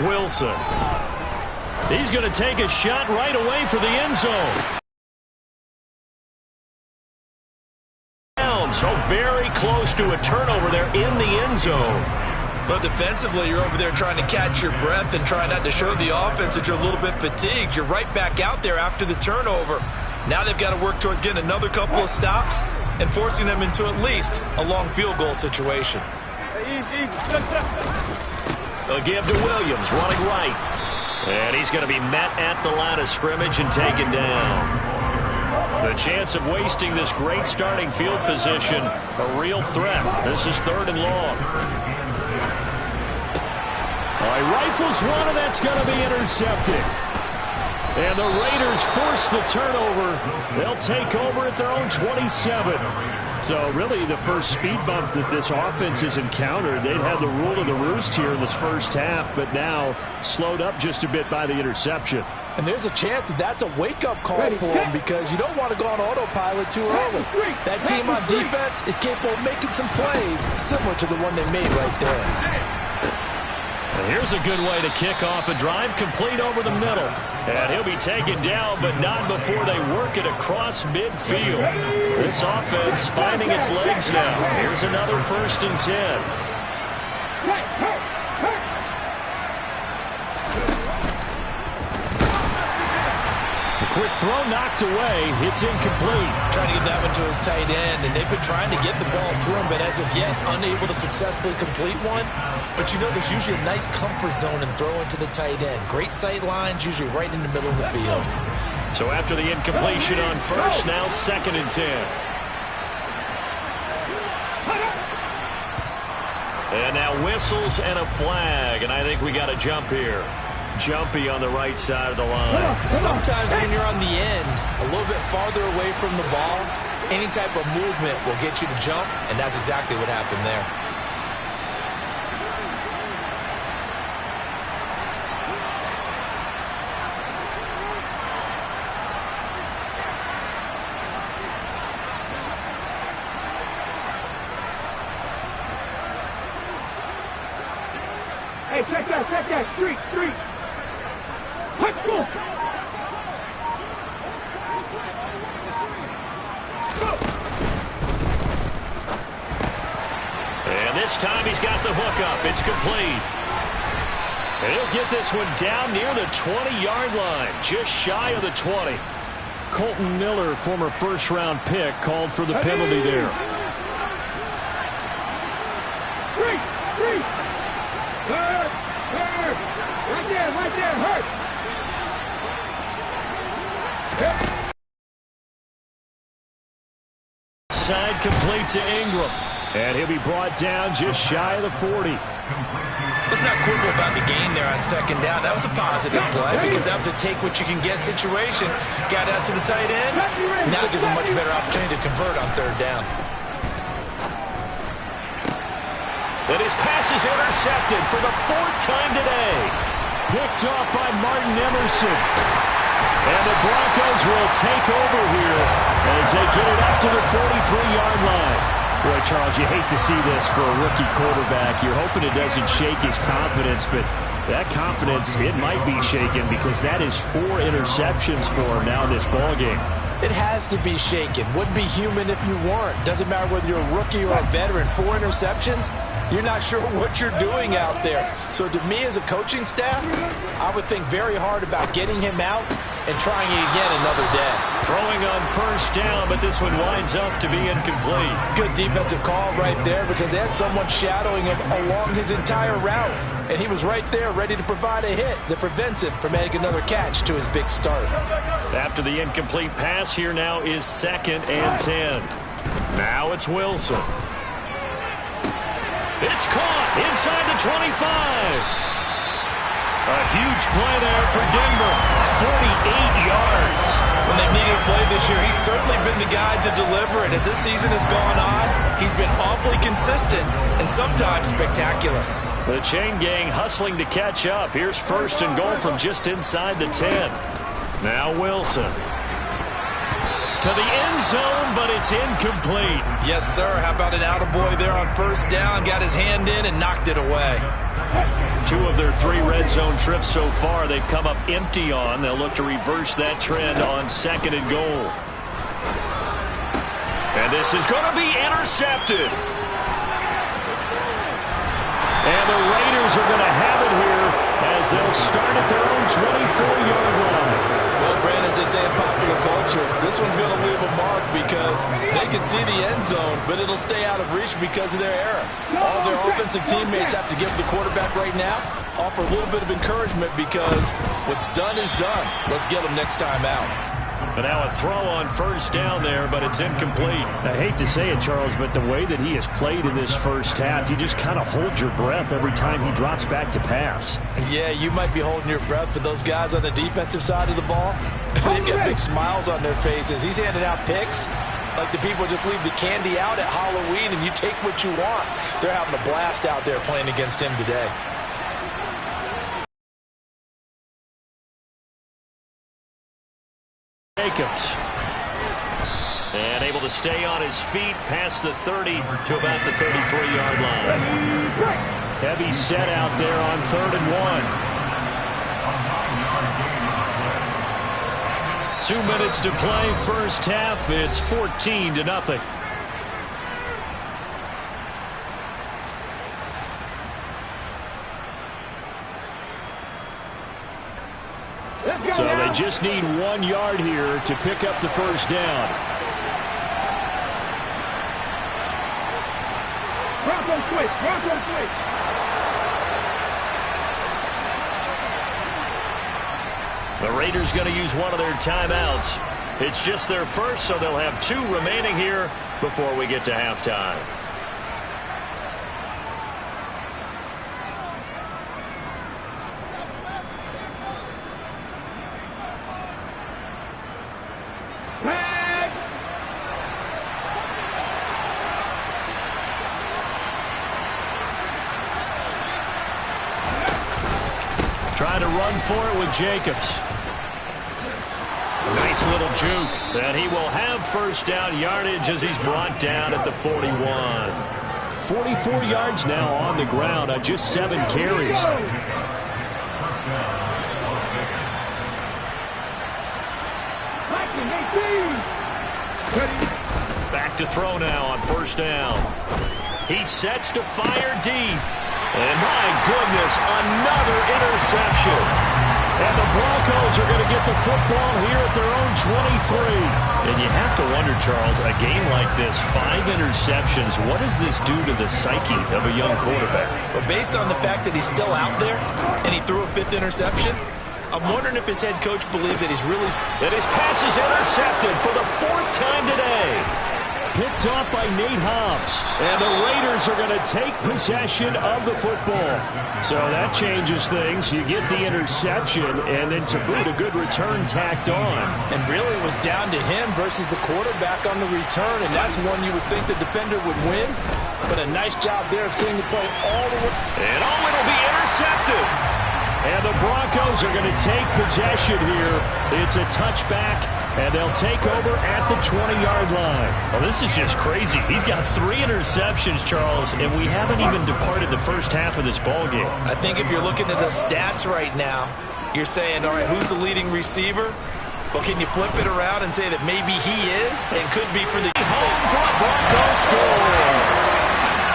Wilson. He's going to take a shot right away for the end zone. So very close to a turnover there in the end zone. But defensively, you're over there trying to catch your breath and try not to show the offense that you're a little bit fatigued. You're right back out there after the turnover. Now they've got to work towards getting another couple of stops and forcing them into at least a long field goal situation. A give to Williams, running right. And he's going to be met at the line of scrimmage and taken down. The chance of wasting this great starting field position, a real threat. This is 3rd and long. All right, rifles one, and that's going to be intercepted. And the Raiders force the turnover. They'll take over at their own 27. So really the first speed bump that this offense has encountered. They'd had the rule of the roost here in this first half, but now slowed up just a bit by the interception. And there's a chance that that's a wake-up call for them because you don't want to go on autopilot too early. That team on defense is capable of making some plays similar to the one they made right there. And here's a good way to kick off a drive, complete over the middle. And he'll be taken down, but not before they work it across midfield. This offense finding its legs now. Here's another 1st and 10. Quick throw knocked away. It's incomplete. Trying to get that one to his tight end, and they've been trying to get the ball to him, but as of yet, unable to successfully complete one. But you know there's usually a nice comfort zone in throwing to the tight end. Great sight lines, usually right in the middle of the field. So after the incompletion on first, now 2nd and 10. And now whistles and a flag, and I think we got a jump here. Jumpy on the right side of the line. Sometimes when you're on the end, a little bit farther away from the ball, any type of movement will get you to jump, and that's exactly what happened there. Hey, check that, street. Let's go. And this time he's got the hook up. It's complete. And he'll get this one down near the 20-yard line, just shy of the 20. Colton Miller, former first-round pick, called for the penalty there. Street. Hurt. Right there, hurt. Side complete to Ingram. And he'll be brought down just shy of the 40. Let's not quibble about the gain there on 2nd down. That was a positive play because that was a take-what-you-can-get situation. Got out to the tight end. Now gives a much better opportunity to convert on 3rd down. And his pass is intercepted for the 4th time today. Picked off by Martin Emerson. And the Broncos will take over here as they get it up to the 43-yard line. Boy, Charles, you hate to see this for a rookie quarterback. You're hoping it doesn't shake his confidence, but that confidence, it might be shaken because that is 4 interceptions for him now in this ballgame. It has to be shaken. Wouldn't be human if you weren't. Doesn't matter whether you're a rookie or a veteran. 4 interceptions, you're not sure what you're doing out there. So to me as a coaching staff, I would think very hard about getting him out and trying it again another day. Throwing on 1st down, but this one winds up to be incomplete. Good defensive call right there because they had someone shadowing him along his entire route. And he was right there ready to provide a hit that prevents him from making another catch to his big start. After the incomplete pass, here now is 2nd and 10. Now it's Wilson. It's caught inside the 25. A huge play there for Denver. 48 yards. When they've needed a play this year, he's certainly been the guy to deliver it. As this season has gone on, he's been awfully consistent and sometimes spectacular. The chain gang hustling to catch up. Here's 1st and goal from just inside the 10. Now Wilson. To the end zone, but it's incomplete. Yes, sir. How about an attaboy there on first down? Got his hand in and knocked it away. 2 of their 3 red zone trips so far they've come up empty on. They'll look to reverse that trend on 2nd and goal. And this is going to be intercepted. And the Raiders are going to have it here as they'll start at their own 24-yard line. Well, Brand, as they say in popular culture, this one's going to leave a mark because they can see the end zone, but it'll stay out of reach because of their error. All their offensive teammates have to give the quarterback right now, offer a little bit of encouragement because what's done is done. Let's get them next time out. But now a throw on first down there, but it's incomplete. I hate to say it, Charles, but the way that he has played in this first half, you just kind of hold your breath every time he drops back to pass. Yeah, you might be holding your breath, but those guys on the defensive side of the ball, they've got big smiles on their faces. He's handing out picks like the people just leave the candy out at Halloween and you take what you want. They're having a blast out there playing against him today. Jacobs. And able to stay on his feet past the 30 to about the 33-yard line. Heavy set out there on 3rd and 1. 2 minutes to play first half. It's 14-0. So they just need 1 yard here to pick up the first down. Bronco switch, Bronco switch. The Raiders going to use one of their timeouts. It's just their first, so they'll have 2 remaining here before we get to halftime. Trying to run for it with Jacobs. Nice little juke. And he will have first down yardage as he's brought down at the 41. 44 yards now on the ground on just 7 carries. Back to throw now on first down. He sets to fire deep. And my goodness, another interception. And the Broncos are going to get the football here at their own 23. And you have to wonder, Charles, a game like this, 5 interceptions, what does this do to the psyche of a young quarterback? But based on the fact that he's still out there and he threw a 5th interception, I'm wondering if his head coach believes that he's really... That his pass is intercepted for the 4th time today. Picked off by Nate Hobbs. And the Raiders are going to take possession of the football. So that changes things. You get the interception, and then to boot, a good return tacked on. And really it was down to him versus the quarterback on the return, and that's one you would think the defender would win. But a nice job there of seeing the play all the way. And it'll be intercepted. And the Broncos are going to take possession here. It's a touchback, and they'll take over at the 20-yard line. Well, this is just crazy. He's got 3 interceptions, Charles, and we haven't even departed the first half of this ballgame. I think if you're looking at the stats right now, you're saying, all right, who's the leading receiver? Well, can you flip it around and say that maybe he is and could be for the... Home for a Broncos score.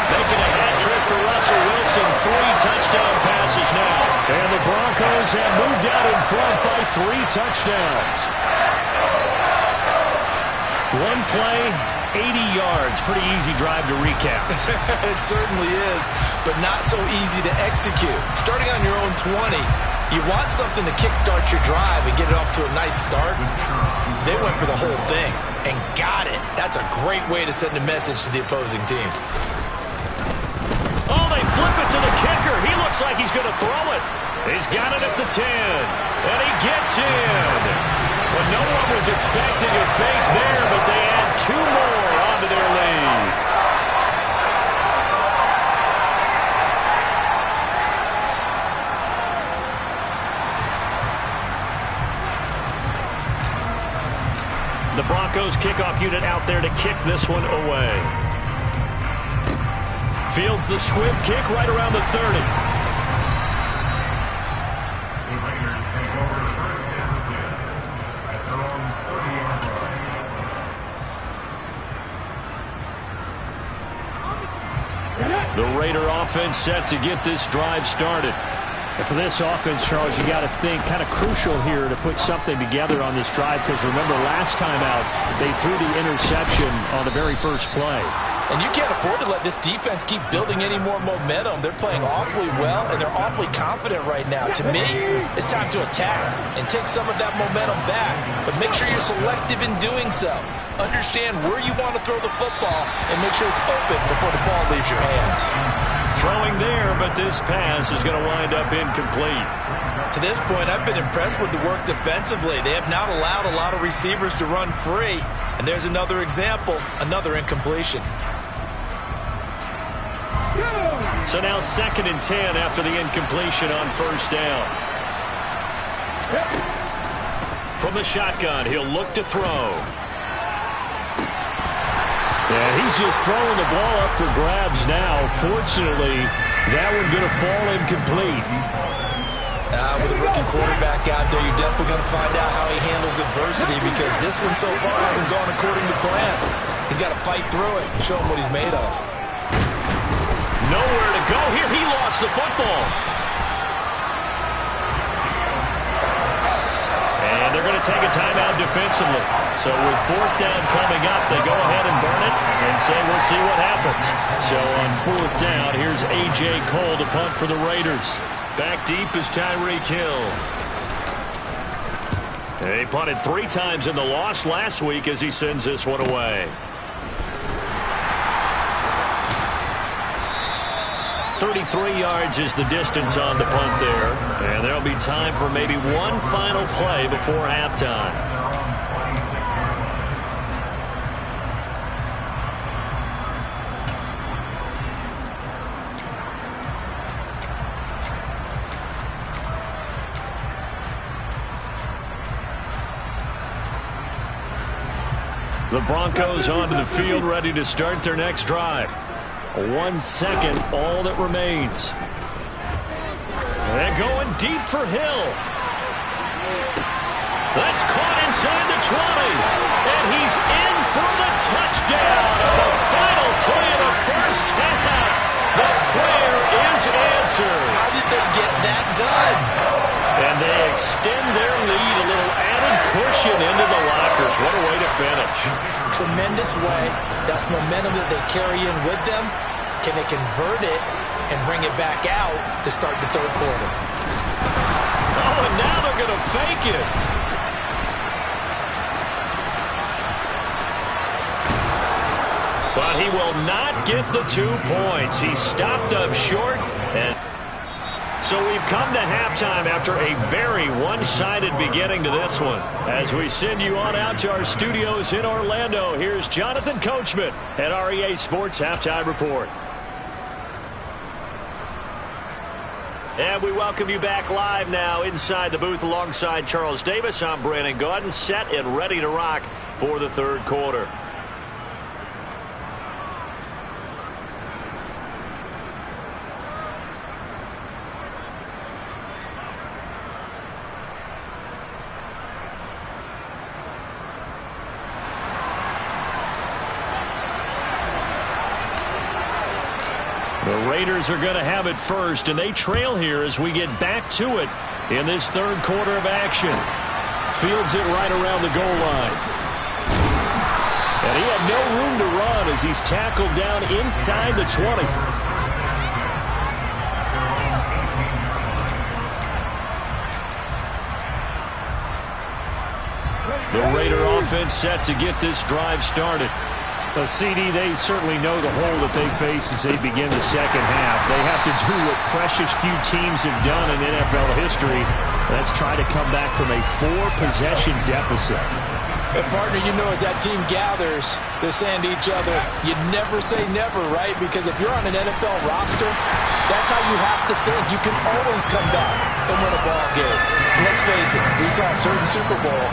Making a hat trick for Russell Wilson. 3 touchdown passes now. And the Broncos have moved out in front by 3 touchdowns. 1 play, 80 yards. Pretty easy drive to recap. It certainly is, but not so easy to execute. Starting on your own 20, you want something to kickstart your drive and get it off to a nice start. They went for the whole thing and got it. That's a great way to send a message to the opposing team. Oh, they flip it to the kicker. He looks like he's going to throw it. He's got it at the 10, and he gets in. But no one was expecting a fake there, but they add 2 more onto their lead. The Broncos kickoff unit out there to kick this one away. Fields the squib kick right around the 30. The Raider offense set to get this drive started. And for this offense, Charles, you got to think kind of crucial here to put something together on this drive, because remember last time out they threw the interception on the very first play. And you can't afford to let this defense keep building any more momentum. They're playing awfully well, and they're awfully confident right now. To me, it's time to attack and take some of that momentum back. But make sure you're selective in doing so. Understand where you want to throw the football and make sure it's open before the ball leaves your hands. Throwing there, but this pass is going to wind up incomplete. To this point, I've been impressed with the work defensively. They have not allowed a lot of receivers to run free. And there's another example, another incompletion. So now 2nd and 10 after the incompletion on first down. From the shotgun, he'll look to throw. Yeah, he's just throwing the ball up for grabs now. Fortunately, that one going to fall incomplete. With a rookie quarterback out there, you're definitely going to find out how he handles adversity, because this one so far hasn't gone according to plan. He's got to fight through it and show him what he's made of. Nowhere to go here. He lost the football. And they're going to take a timeout defensively. So with 4th down coming up, they go ahead and burn it and say we'll see what happens. So on 4th down, here's A.J. Cole to punt for the Raiders. Back deep is Tyreek Hill. He punted 3 times in the loss last week as he sends this one away. 33 yards is the distance on the punt there. And there'll be time for maybe one final play before halftime. The Broncos onto the field, ready to start their next drive. 1 second, all that remains. They're going deep for Hill. That's caught inside the 20. And he's in for the touchdown. The final play of the first half. The prayer is answered. How did they get that done? And they extend their lead, a little added cushion into the lockers. What a way to finish. Tremendous way. That's momentum that they carry in with them. Can they convert it and bring it back out to start the 3rd quarter? Oh, and now they're going to fake it. But he will not get the 2 points. He stopped up short. And so we've come to halftime after a very one-sided beginning to this one. As we send you on out to our studios in Orlando, here's Jonathan Coachman at REA Sports Halftime Report. And we welcome you back live now inside the booth alongside Charles Davis. I'm Brandon Gaudin, set and ready to rock for the 3rd quarter. The Raiders are going to have it first, and they trail here as we get back to it in this 3rd quarter of action. Fields it right around the goal line. And he had no room to run as he's tackled down inside the 20. The Raider offense set to get this drive started. CD, they certainly know the hole that they face as they begin the 2nd half. They have to do what precious few teams have done in NFL history. Let's try to come back from a 4-possession deficit. And partner, you know, as that team gathers, they're saying to each other, you never say never, right? Because if you're on an NFL roster, that's how you have to think. You can always come back and win a ball game. And let's face it, we saw a certain Super Bowl,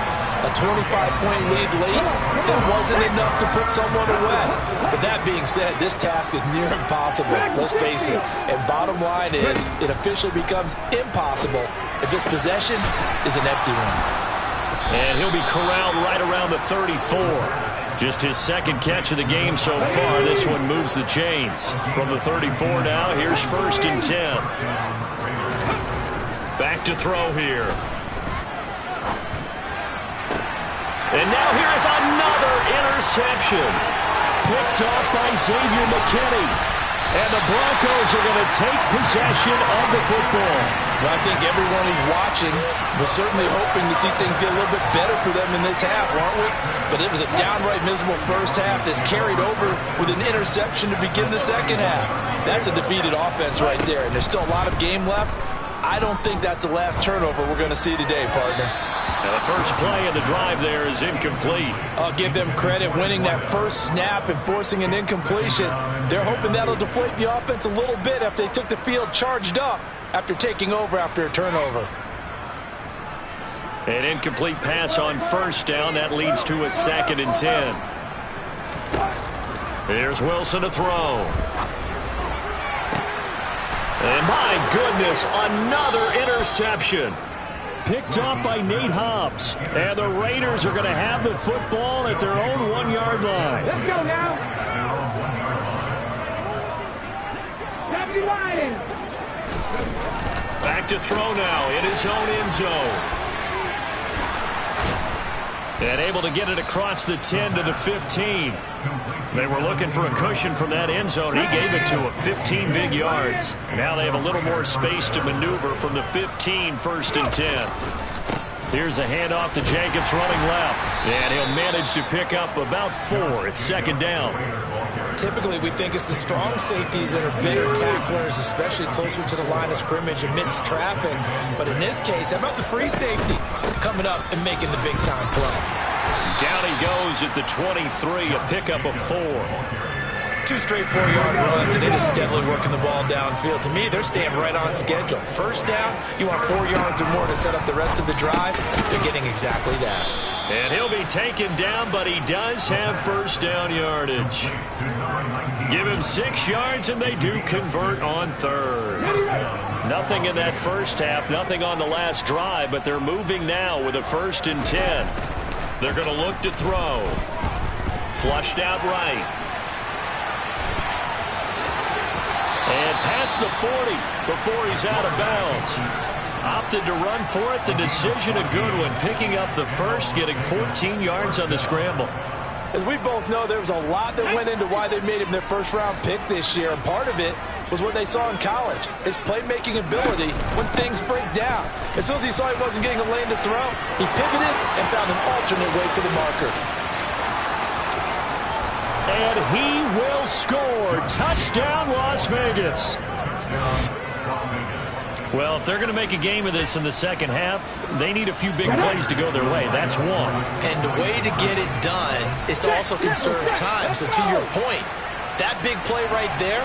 a 25-point lead late, that wasn't enough to put someone away. But that being said, this task is near impossible. Let's face it. And bottom line is, it officially becomes impossible if this possession is an empty one. And he'll be corralled right around the 34. Just his second catch of the game so far. This one moves the chains. From the 34 now, here's 1st and 10. Back to throw here. And now here is another interception. Picked off by Xavier McKinney. And the Broncos are going to take possession of the football. Well, I think everyone who's watching was certainly hoping to see things get a little bit better for them in this half, weren't we? But it was a downright miserable first half that's carried over with an interception to begin the second half. That's a defeated offense right there, and there's still a lot of game left. I don't think that's the last turnover we're going to see today, partner. Now the first play of the drive there is incomplete. I'll give them credit winning that first snap and forcing an incompletion. They're hoping that'll deflate the offense a little bit after they took the field charged up after taking over after a turnover. An incomplete pass on first down. That leads to a 2nd and 10. Here's Wilson to throw. And my goodness, another interception. Picked off by Nate Hobbs. And the Raiders are going to have the football at their own 1-yard line. Let's go now. Deputy Lions. Back to throw now in his own end zone. And able to get it across the 10 to the 15. They were looking for a cushion from that end zone. He gave it to him. 15 big yards. Now they have a little more space to maneuver from the 15, 1st and 10. Here's a handoff to Jacobs running left. And he'll manage to pick up about 4. It's 2nd down. Typically, we think it's the strong safeties that are better tacklers, especially closer to the line of scrimmage amidst traffic. But in this case, how about the free safety coming up and making the big-time play? Down he goes at the 23, a pickup of 4. 2 straight 4-yard runs, and it is steadily working the ball downfield. To me, they're staying right on schedule. First down, you want 4 yards or more to set up the rest of the drive. They're getting exactly that. And he'll be taken down, but he does have first down yardage. Give him 6 yards, and they do convert on 3rd. Nothing in that first half, nothing on the last drive, but they're moving now with a 1st and 10. They're going to look to throw. Flushed out right. And past the 40 before he's out of bounds. Opted to run for it. The decision a good one. Picking up the first, getting 14 yards on the scramble. As we both know, there was a lot that went into why they made him their first-round pick this year. And part of it was what they saw in college, his playmaking ability when things break down. As soon as he saw he wasn't getting a lane to throw, he pivoted and found an alternate way to the marker. And he will score. Touchdown, Las Vegas. Well, if they're going to make a game of this in the second half, they need a few big plays to go their way. That's one. And the way to get it done is to also conserve time. So to your point, that big play right there,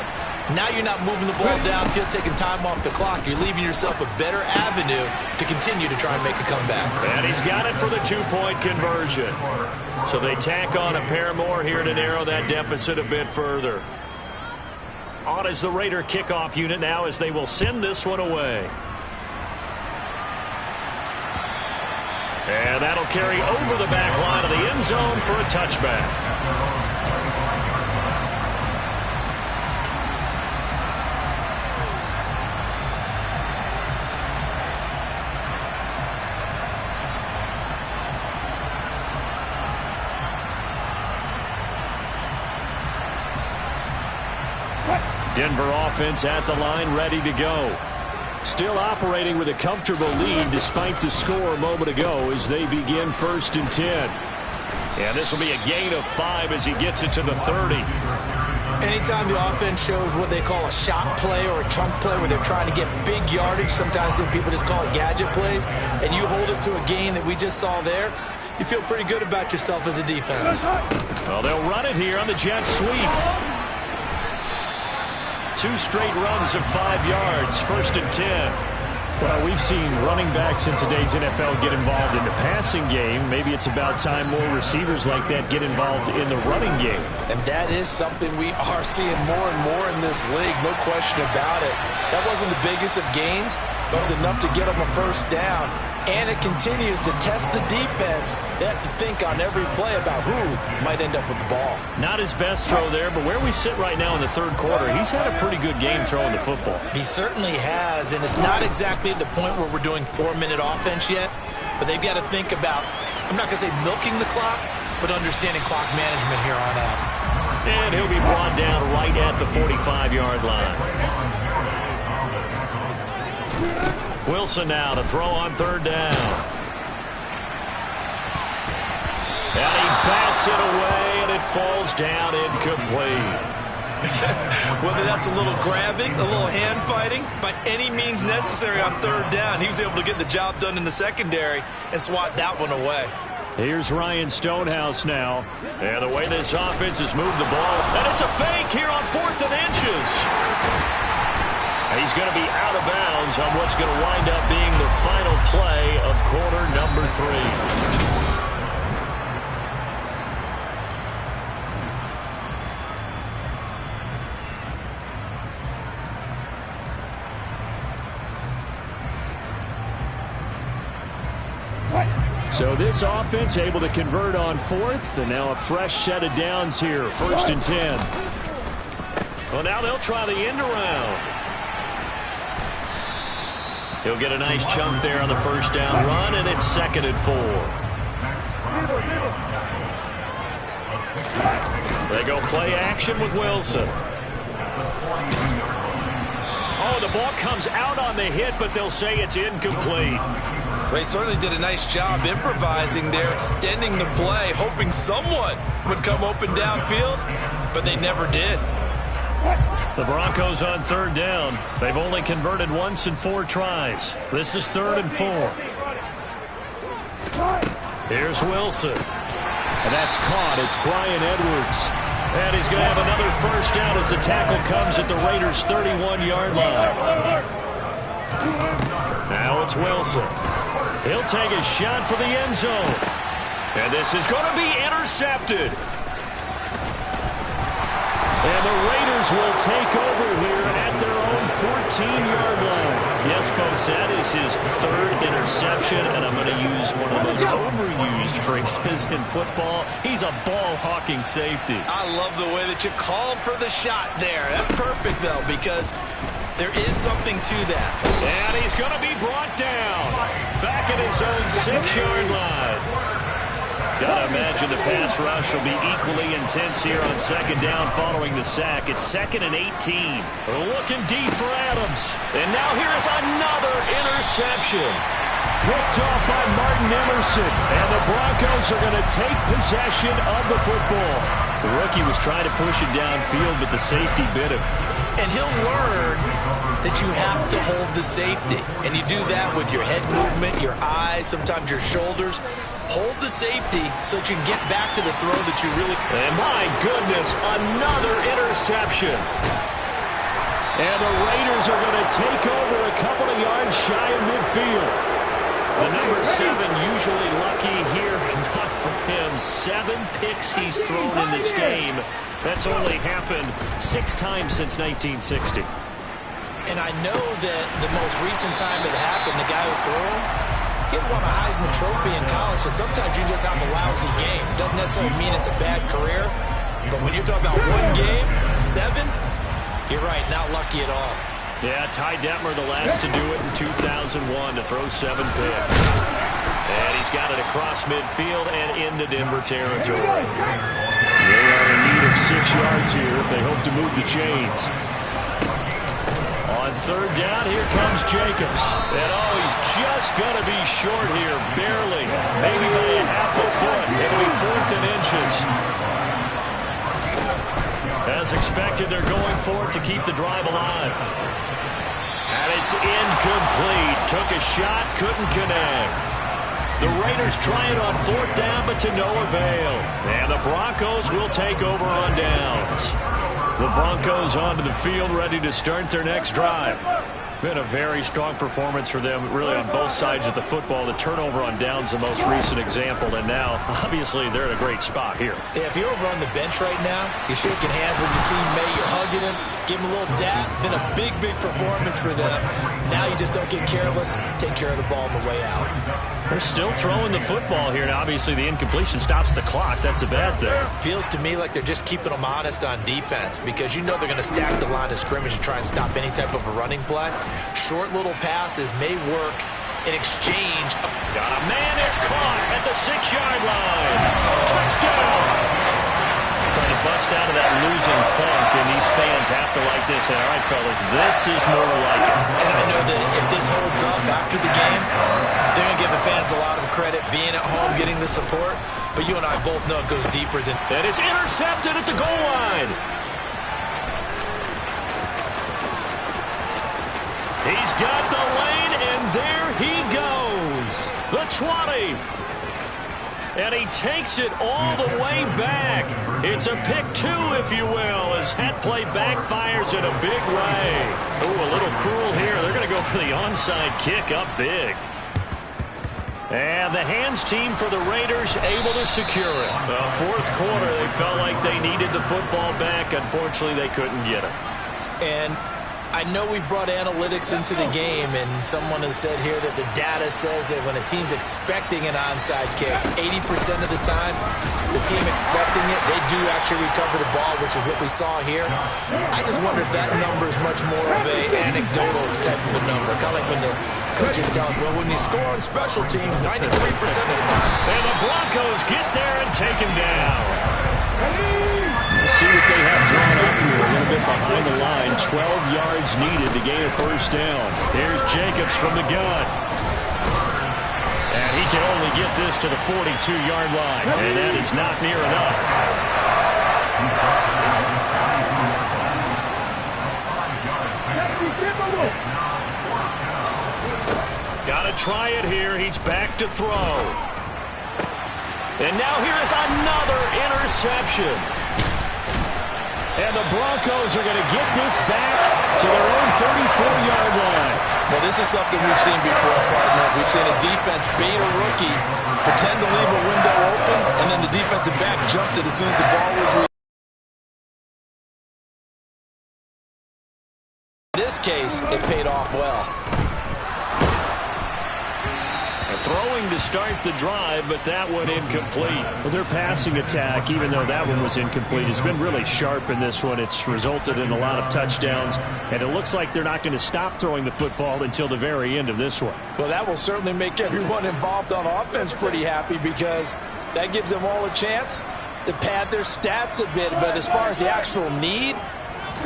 now you're not moving the ball downfield, taking time off the clock. You're leaving yourself a better avenue to continue to try and make a comeback. And he's got it for the 2-point conversion. So they tack on a pair more here to narrow that deficit a bit further. On is the Raider kickoff unit now as they will send this one away. And that'll carry over the back line of the end zone for a touchback. Denver offense at the line, ready to go. Still operating with a comfortable lead despite the score a moment ago as they begin 1st and 10. And this will be a gain of 5 as he gets it to the 30. Anytime the offense shows what they call a shot play or a chunk play where they're trying to get big yardage, sometimes people just call it gadget plays, and you hold it to a gain that we just saw there, you feel pretty good about yourself as a defense. Well, they'll run it here on the jet sweep. 2 straight runs of 5 yards, 1st and 10. Well, we've seen running backs in today's NFL get involved in the passing game. Maybe it's about time more receivers like that get involved in the running game. And that is something we are seeing more and more in this league, no question about it. That wasn't the biggest of gains, but it's enough to get them a first down. And it continues to test the defense. They have to think on every play about who might end up with the ball. Not his best throw there, but where we sit right now in the 3rd quarter, he's had a pretty good game throwing the football. He certainly has, and it's not exactly at the point where we're doing 4-minute offense yet, but they've got to think about, I'm not going to say milking the clock, but understanding clock management here on out. And he'll be brought down right at the 45-yard line. Wilson now to throw on 3rd down. And he bats it away, and it falls down incomplete. Whether that's a little grabbing, a little hand fighting, by any means necessary on 3rd down, he was able to get the job done in the secondary and swat that one away. Here's Ryan Stonehouse now. And the way this offense has moved the ball, and it's a fake here on 4th and inches. He's going to be out of bounds on what's going to wind up being the final play of quarter number 3. So this offense able to convert on 4th, and now a fresh set of downs here, 1st and 10. Well, now they'll try the end around. He'll get a nice chunk there on the 1st down run, and it's 2nd and 4. They go play action with Wilson. Oh, the ball comes out on the hit, but they'll say it's incomplete. They certainly did a nice job improvising there, extending the play, hoping someone would come open downfield, but they never did. The Broncos on 3rd down. They've only converted once in 4 tries. This is 3rd and 4. Here's Wilson. And that's caught. It's Bryan Edwards. And he's going to have another 1st down as the tackle comes at the Raiders' 31-yard line. Now it's Wilson. He'll take a shot for the end zone. And this is going to be intercepted. And the Raiders will take over here at their own 14-yard line. Yes, folks, that is his 3rd interception, and I'm going to use one of those overused phrases in football. He's a ball-hawking safety. I love the way that you called for the shot there. That's perfect, though, because there is something to that. And he's going to be brought down back at his own 6-yard line. Gotta imagine the pass rush will be equally intense here on 2nd down following the sack. It's 2nd and 18. Looking deep for Adams. And now here's another interception. Picked off by Martin Emerson. And the Broncos are going to take possession of the football. The rookie was trying to push it downfield, but the safety bit him. And he'll learn that you have to hold the safety. And you do that with your head movement, your eyes, sometimes your shoulders. Hold the safety so that you can get back to the throw that you really... And my goodness, another interception. And the Raiders are going to take over a couple of yards shy of midfield. The number 7 usually lucky here. Not for him. 7 picks he's thrown in this game. That's only happened 6 times since 1960. And I know that the most recent time it happened, the guy who threw him, he had won a Heisman Trophy in college, so sometimes you just have a lousy game. Doesn't necessarily mean it's a bad career, but when you're talking about 1 game, 7, you're right, not lucky at all. Yeah, Ty Detmer the last to do it in 2001 to throw 7 picks. And he's got it across midfield and into Denver territory. They are in need of 6 yards here if they hope to move the chains. On 3rd down, here comes Jacobs. And oh, he's just going to be short here, barely. Maybe by a half a foot. It'll be 4th and inches. As expected, they're going for it to keep the drive alive. And it's incomplete. Took a shot, couldn't connect. The Raiders try it on 4th down, but to no avail. And the Broncos will take over on downs. The Broncos onto the field, ready to start their next drive. Been a very strong performance for them, really, on both sides of the football. The turnover on downs, the most recent example, and now, obviously, they're in a great spot here. Yeah, if you're over on the bench right now, you're shaking hands with your teammate, you're hugging him, give him a little dap. Been a big, big performance for them. Now you just don't get careless, take care of the ball on the way out. They're still throwing the football here, and obviously the incompletion stops the clock. That's a bad thing. Feels to me like they're just keeping them honest on defense, because you know they're going to stack the line of scrimmage and try and stop any type of a running play. Short little passes may work in exchange. Got a man, it's caught at the 6-yard line. Touchdown! Trying to bust out of that losing funk, and these fans have to like this. And, all right, fellas, this is more like it. And I know that if this holds up after the game, they're going to give the fans a lot of credit being at home, getting the support. But you and I both know it goes deeper than... And it's intercepted at the goal line. He's got the lane, and there he goes. The 20. And he takes it all the way back. It's a pick 2, if you will, as that play backfires in a big way. Ooh, a little cruel here. They're going to go for the onside kick up big. And the hands team for the Raiders able to secure it. The 4th quarter, they felt like they needed the football back. Unfortunately, they couldn't get it. And I know we brought analytics into the game, and someone has said here that the data says that when a team's expecting an onside kick, 80% of the time, the team expecting it, they do actually recover the ball, which is what we saw here. I just wonder if that number is much more of an anecdotal type of a number, kind of like when the coaches tell us, well, when you score on special teams, 93% of the time. And the Broncos get there and take him down. Let's see what they have drawn up here. A little bit behind the line. 12 yards needed to gain a 1st down. Here's Jacobs from the gun. And he can only get this to the 42-yard line. And that is not near enough. Got to try it here. He's back to throw. And now here is another interception. And the Broncos are going to get this back to their own 34-yard line. Well, this is something we've seen before, partner. We've seen a defense bait a rookie, pretend to leave a window open, and then the defensive back jumped it as soon as the ball was released. In this case, it paid off well. Throwing to start the drive, but that one incomplete. Well, their passing attack, even though that one was incomplete, has been really sharp in this one. It's resulted in a lot of touchdowns, and it looks like they're not going to stop throwing the football until the very end of this one. Well, that will certainly make everyone involved on offense pretty happy, because that gives them all a chance to pad their stats a bit. But as far as the actual need,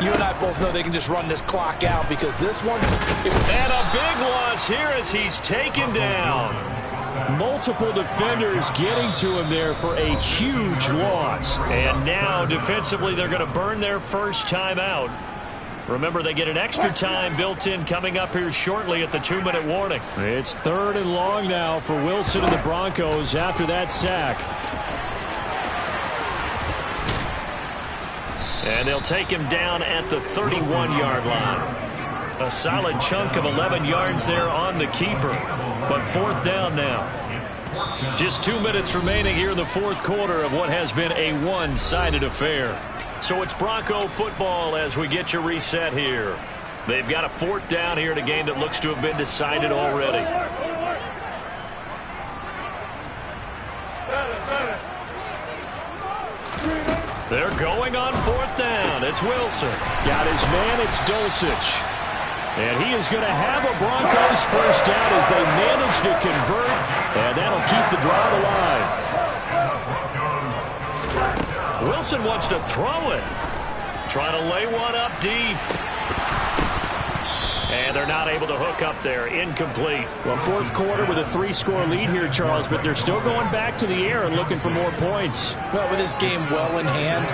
you and I both know they can just run this clock out, because this one... And a big loss here as he's taken down. Multiple defenders getting to him there for a huge loss. And now, defensively, they're going to burn their first time out. Remember, they get an extra time built in coming up here shortly at the 2-minute warning. It's 3rd and long now for Wilson and the Broncos after that sack. And they'll take him down at the 31-yard line. A solid chunk of 11 yards there on the keeper. But 4th down now. Just 2 minutes remaining here in the 4th quarter of what has been a one-sided affair. So it's Bronco football as we get you reset here. They've got a 4th down here in a game that looks to have been decided already. They're going on 4th down. It's Wilson. Got his man. It's Dulcich. And he is going to have a Broncos first down as they manage to convert. And that'll keep the drive alive. Wilson wants to throw it. Trying to lay one up deep. And they're not able to hook up there. Incomplete. Well, 4th quarter with a 3-score lead here, Charles, but they're still going back to the air and looking for more points. Well, with this game well in hand,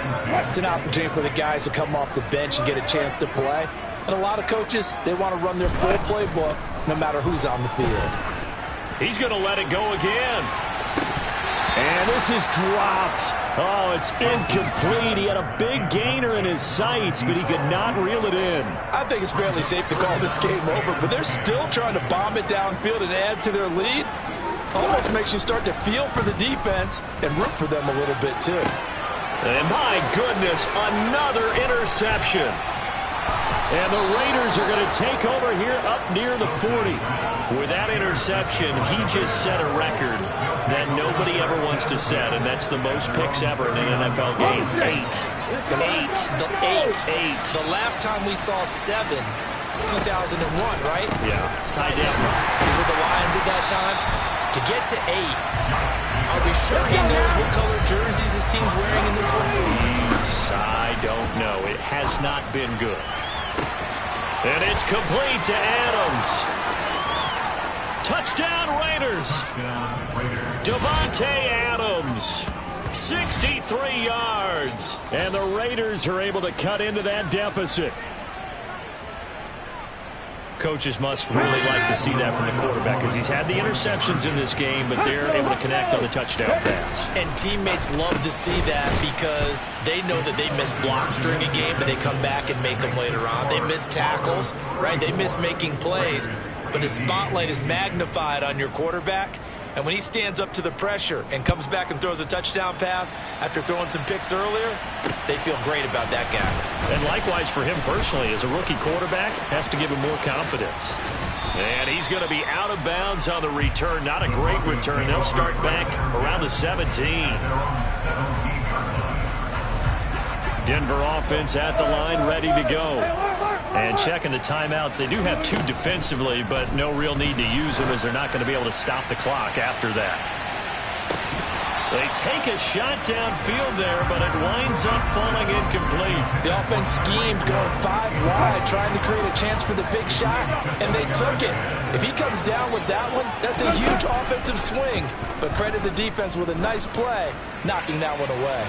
it's an opportunity for the guys to come off the bench and get a chance to play. And a lot of coaches, they want to run their full playbook no matter who's on the field. He's going to let it go again. And this is dropped. Oh, it's incomplete. He had a big gainer in his sights, but he could not reel it in. I think it's fairly safe to call this game over, but they're still trying to bomb it downfield and add to their lead. Almost makes you start to feel for the defense and root for them a little bit, too. And my goodness, another interception. And the Raiders are going to take over here up near the 40. With that interception, he just set a record that nobody ever wants to set, and that's the most picks ever in an NFL game. 8. The last time we saw 7, 2001, right? Yeah. Tied down. These were the Lions at that time. To get to 8, are we sure he knows what color jerseys his team's wearing in this one? I don't know. It has not been good. And it's complete to Adams. Touchdown Raiders. Davante Adams. 63 yards. And the Raiders are able to cut into that deficit. Coaches must really like to see that from the quarterback because he's had the interceptions in this game, but they're able to connect on the touchdown pass. And teammates love to see that because they know that they miss blocks during a game, but they come back and make them later on. They miss tackles, right? They miss making plays, but the spotlight is magnified on your quarterback. And when he stands up to the pressure and comes back and throws a touchdown pass after throwing some picks earlier, they feel great about that guy. And likewise for him personally, as a rookie quarterback, has to give him more confidence. And he's going to be out of bounds on the return. Not a great return. They'll start back around the 17. Denver offense at the line, ready to go. And checking the timeouts. They do have 2 defensively, but no real need to use them as they're not going to be able to stop the clock after that. They take a shot downfield there, but it winds up falling incomplete. The offense schemed going 5 wide, trying to create a chance for the big shot, and they took it. If he comes down with that one, that's a huge offensive swing. But credit the defense with a nice play, knocking that one away.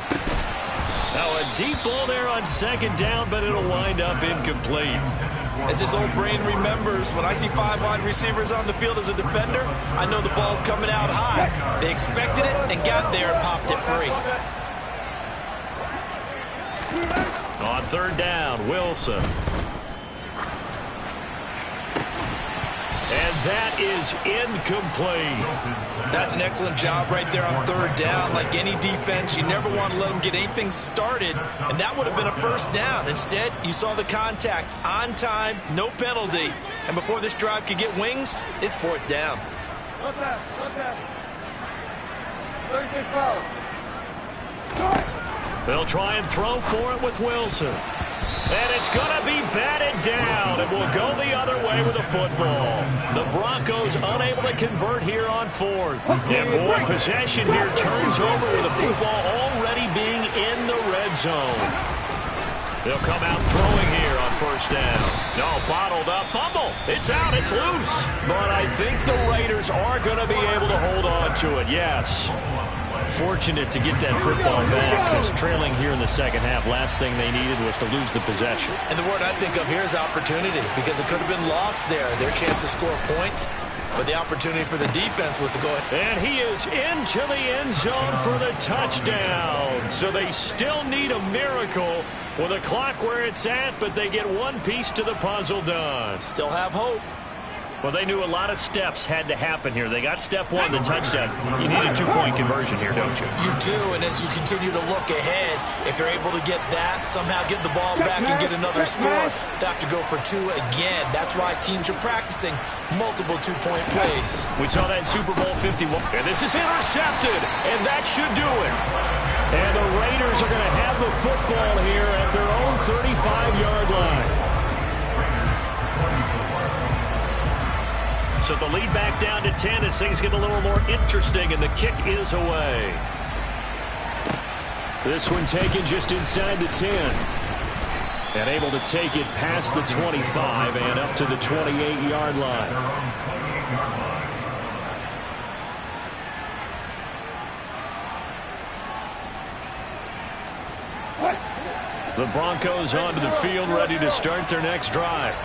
Now a deep ball there on second down, but it'll wind up incomplete. As his old brain remembers, when I see 5 wide receivers on the field as a defender, I know the ball's coming out high. They expected it and got there and popped it free. On third down, Wilson. And that is incomplete. That's an excellent job right there on third down. Like any defense, you never want to let them get anything started, and that would have been a first down. Instead, you saw the contact on time, no penalty, and before this drive could get wings, it's fourth down. They'll try and throw for it with Wilson. And it's going to be batted down. It will go the other way with the football. The Broncos unable to convert here on fourth. And boy, possession here turns over with the football already being in the red zone. They'll come out throwing here on first down. No, bottled up. Fumble. It's out. It's loose. But I think the Raiders are going to be able to hold on to it. Yes. Fortunate to get that football back because trailing here in the second half, last thing they needed was to lose the possession. And the word I think of here is opportunity because it could have been lost there. Their chance to score points, but the opportunity for the defense was to go ahead. And he is into the end zone for the touchdown. So they still need a miracle with a clock where it's at, but they get one piece to the puzzle done. Still have hope. Well, they knew a lot of steps had to happen here. They got step 1, the touchdown. You need a 2-point conversion here, don't you? You do, and as you continue to look ahead, if you're able to get that, somehow get the ball back and get another score, they have to go for 2 again. That's why teams are practicing multiple 2-point plays. We saw that Super Bowl 51, and this is intercepted, and that should do it. And the Raiders are going to have the football here at their own 35-yard line. So the lead back down to 10 as things get a little more interesting, and the kick is away. This one taken just inside the 10. And able to take it past the 25 and up to the 28-yard line. The Broncos onto the field ready to start their next drive.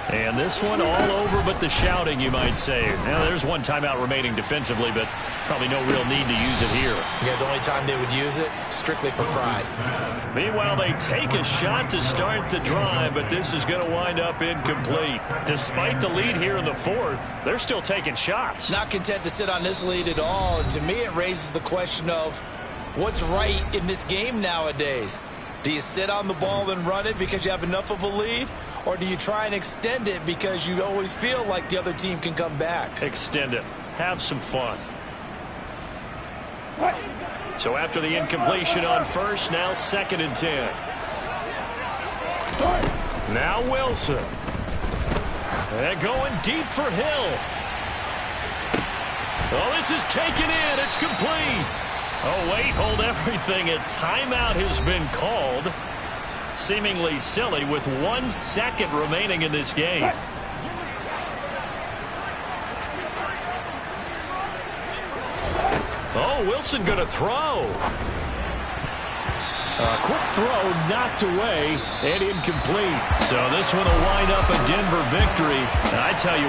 And this one all over but the shouting, you might say. Now, there's one timeout remaining defensively, but probably no real need to use it here. Yeah, the only time they would use it, strictly for pride. Meanwhile, they take a shot to start the drive, but this is going to wind up incomplete. Despite the lead here in the fourth, they're still taking shots. Not content to sit on this lead at all. And to me, it raises the question of what's right in this game nowadays. Do you sit on the ball and run it because you have enough of a lead? Or do you try and extend it because you always feel like the other team can come back? Extend it. Have some fun. So after the incompletion on first, now 2nd and 10. Now Wilson. And going deep for Hill. Oh, this is taken in. It's complete. Oh, wait, hold everything. A timeout has been called. Seemingly silly with 1 second remaining in this game. Oh, Wilson going to throw. A quick throw knocked away and incomplete. So this one will wind up a Denver victory. And I tell you